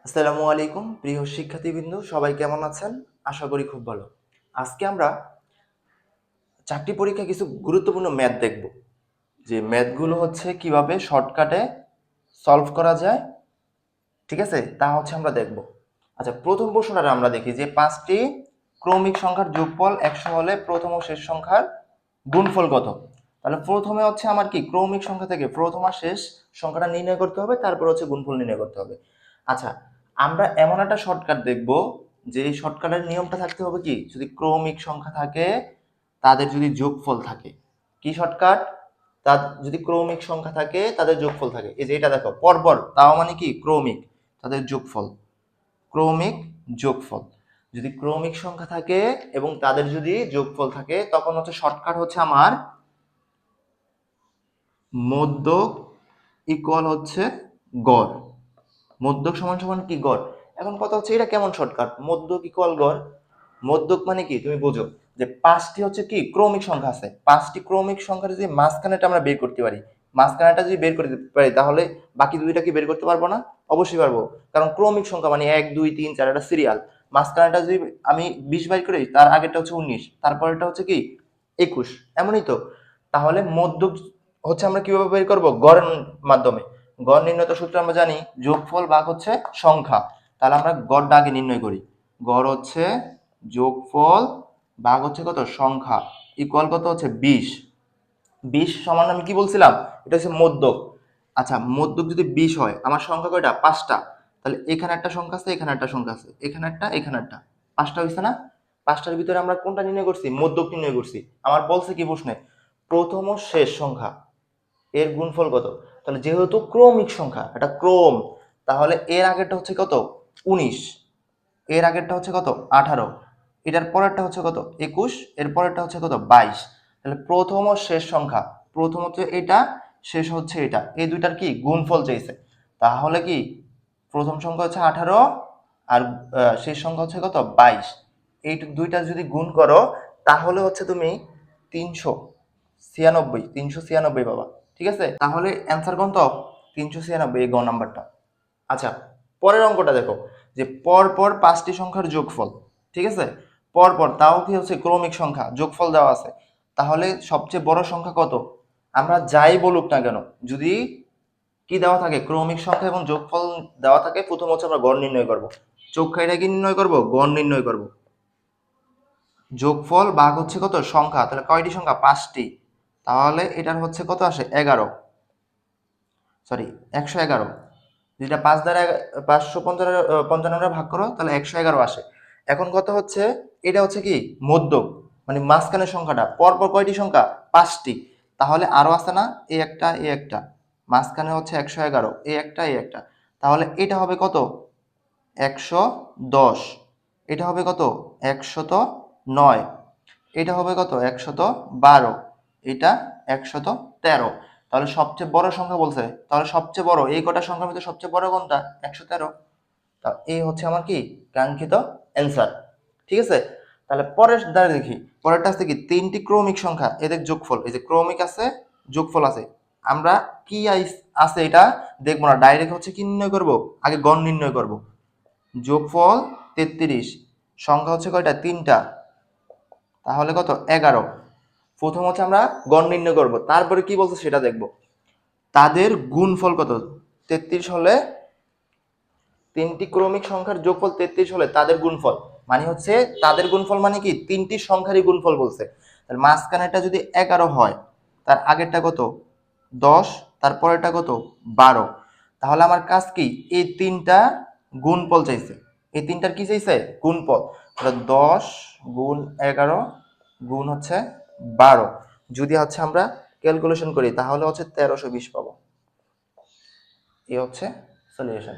আসসালামু আলাইকুম প্রিয় শিক্ষার্থীবৃন্দ, সবাই কেমন আছেন? আশা করি খুব ভালো। আজকে আমরা চাকরি পরীক্ষায় কিছু গুরুত্বপূর্ণ ম্যাথ দেখব। যে ম্যাথগুলো হচ্ছে কিভাবে শর্টকাটে সলভ করা যায়, ঠিক আছে? তা হচ্ছে আমরা দেখব। আচ্ছা, প্রথম প্রশ্নটা আমরা দেখি যে 5টি ক্রমিক সংখ্যার যোগফল 100 হলে প্রথম ও শেষ সংখ্যার গুণফল কত? তাহলে প্রথমে হচ্ছে আমার কি ক্রমিক সংখ্যা থেকে প্রথম আর শেষ সংখ্যাটা নির্ণয় করতে হবে, তারপর হচ্ছে গুণফল নির্ণয় করতে হবে। আচ্ছা, আমরা এমন একটা শর্টকাট দেখব যে এই শর্টকাটের নিয়মটা থাকতে হবে কি, যদি ক্রমিক সংখ্যা থাকে তাদের যদি যোগফল থাকে। কি শর্টকাট? তার যদি ক্রমিক সংখ্যা থাকে তাদের যোগফল থাকে। এই যে এটা দেখো পরপর, তাও মানে কি ক্রমিক, তাদের যোগফল, ক্রমিক যোগফল। যদি ক্রমিক সংখ্যা থাকে এবং তাদের যদি যোগফল থাকে তখন হচ্ছে শর্টকাট হচ্ছে আমার মধ্যক ইকুয়াল হচ্ছে গড়। মধ্যক সমান সমান কি গড়। এখন কথা হচ্ছে এটা কেমন শর্টকাট, মধ্যক ইকুয়াল গড়। মধ্যক মানে কি তুমি বোঝো যে 5টি হচ্ছে কি ক্রমিক সংখ্যা আছে, 5টি ক্রমিক সংখ্যা যদি মাঝখানেটা আমরা বের করতে পারি, মাঝখানেটা যদি বের করতে পারি তাহলে বাকি দুইটা কি বের করতে পারবো না? অবশ্যই পারবো, কারণ ক্রমিক সংখ্যা মানে 1 2 3 4 একটা সিরিয়াল। মাঝখানেটা যদি আমি 20 বের করি, তার আগেরটা হচ্ছে 19, তারপরেরটা হচ্ছে কি 21, এমনই তো। তাহলে মধ্যক হচ্ছে আমরা কিভাবে বের করব? গড়ের মাধ্যমে। গড় নির্ণয় তো সূত্র আমরা জানি, যোগফল ভাগ হচ্ছে সংখ্যা। তাহলে আমরা গড়টা আগে নির্ণয় করি। গড় হচ্ছে যোগফল ভাগ হচ্ছে কত? সংখ্যা, ইকুয়াল কত হচ্ছে 20। 20 সমান আমি কি বলছিলাম? এটা হচ্ছে মধ্যক। আচ্ছা, মধ্যক যদি 20 হয়, আমার সংখ্যা কয়টা? 5টা। তাহলে এখানে একটা সংখ্যা আছে, এখানে একটা সংখ্যা আছে, এখানে একটা, এখানে একটা, 5টা হইছে না? 5টার ভিতরে আমরা কোনটা নির্ণয় করছি? মধ্যক নির্ণয় করছি। আমার বলছে কি প্রশ্নে, প্রথম ও শেষ সংখ্যা এর গুণফল কত? তাহলে যেহেতু ক্রমিক সংখ্যা, এটা ক্রম, তাহলে এর আগেরটা হচ্ছে কত? 19, এর আগেরটা হচ্ছে কত? 18, এটার পরেরটা হচ্ছে কত? 21, এর পরেরটা হচ্ছে কত? 22। তাহলে প্রথম ও শেষ সংখ্যা, প্রথম হচ্ছে এটা, শেষ হচ্ছে এটা, এই দুইটার কি গুণফল চাইছে। তাহলে কি প্রথম সংখ্যা হচ্ছে 18 আর শেষ সংখ্যা হচ্ছে কত? 22। এই দুইটা যদি গুণ করো তাহলে হচ্ছে তুমি 396, 396 পাবা। ঠিক আছে, তাহলে অ্যান্সার কত? 396, এই গ নাম্বারটা। আচ্ছা, পরের অঙ্কটা দেখো, যে পরপর 5টি সংখ্যার যোগফল, ঠিক আছে, পরপর, তাও কি হচ্ছে ক্রমিক সংখ্যা, যোগফল দেওয়া আছে। তাহলে সবচেয়ে বড় সংখ্যা কত? আমরা যাই বলুক না কেন, যদি কি দেওয়া থাকে, ক্রমিক সংখ্যা এবং যোগফল দেওয়া থাকে, প্রথম হচ্ছে আমরা গড় নির্ণয় করব। চোখ খাইটা কি নির্ণয় করব? গড় নির্ণয় করব। যোগফল ভাগ হচ্ছে কত? সংখ্যা। তাহলে কয়টি সংখ্যা? 5টি। তাহলে এটার হচ্ছে কত আসে? 11, সরি 111। যেটা 5 দ্বারা 555 ভাগ করো তাহলে 111 আসে। এখন কথা হচ্ছে এটা হচ্ছে কি মধ্যক, মানে মাঝখানের সংখ্যাটা। পরপর কয়টি সংখ্যা? 5টি। তাহলে আরো আছে না, এই একটা, এই একটা, মাঝখানে হচ্ছে 111, এই একটা, এই একটা। তাহলে এটা হবে কত? 110। এটা হবে কত? 109। এটা হবে কত? 112। এটা 113। তাহলে সবচেয়ে বড় সংখ্যা বলছে, তাহলে সবচেয়ে বড় এই কটা সংখ্যার মধ্যে সবচেয়ে বড় কোনটা? 113। তা এই হচ্ছে আমার কি কাঙ্ক্ষিত অ্যান্সার। ঠিক আছে, তাহলে পরের দ্বারা দেখি। পরেরটা আছে কি 3টি ক্রমিক সংখ্যা এদের যোগফল। এই যে ক্রমিক আছে, যোগফল আছে, আমরা কি আছে এটা দেখবো না, ডাইরেক্ট হচ্ছে কি নির্ণয় করব? আগে গড় নির্ণয় করব। যোগফল 33, সংখ্যা হচ্ছে কয়টা? 3টা, তাহলে কত? 11। প্রথম হচ্ছে আমরা গড় নির্ণয় করব, তারপরে কি বলছে সেটা দেখব। তাদের গুণফল কত? 33 হলে, 3টি ক্রমিক সংখ্যার যোগফল 33 হলে তাদের গুণফল মানে হচ্ছে, তাদের গুণফল মানে কি 3টি সংখ্যারই গুণফল বলছে। তাহলে মাঝখানেরটা যদি 11 হয়, তার আগেরটা কত? 10, তারপরেরটা কত? 12। তাহলে আমার কাজ কি, এই 3টা গুণফল চাইছে, এই 3টার কি চাইছে? গুণফল। তাহলে 10 গুণ 11 গুণ হচ্ছে 12, যদি হচ্ছে আমরা ক্যালকুলেশন করি তাহলে হচ্ছে 1320 পাবো। এই হচ্ছে সলিউশন।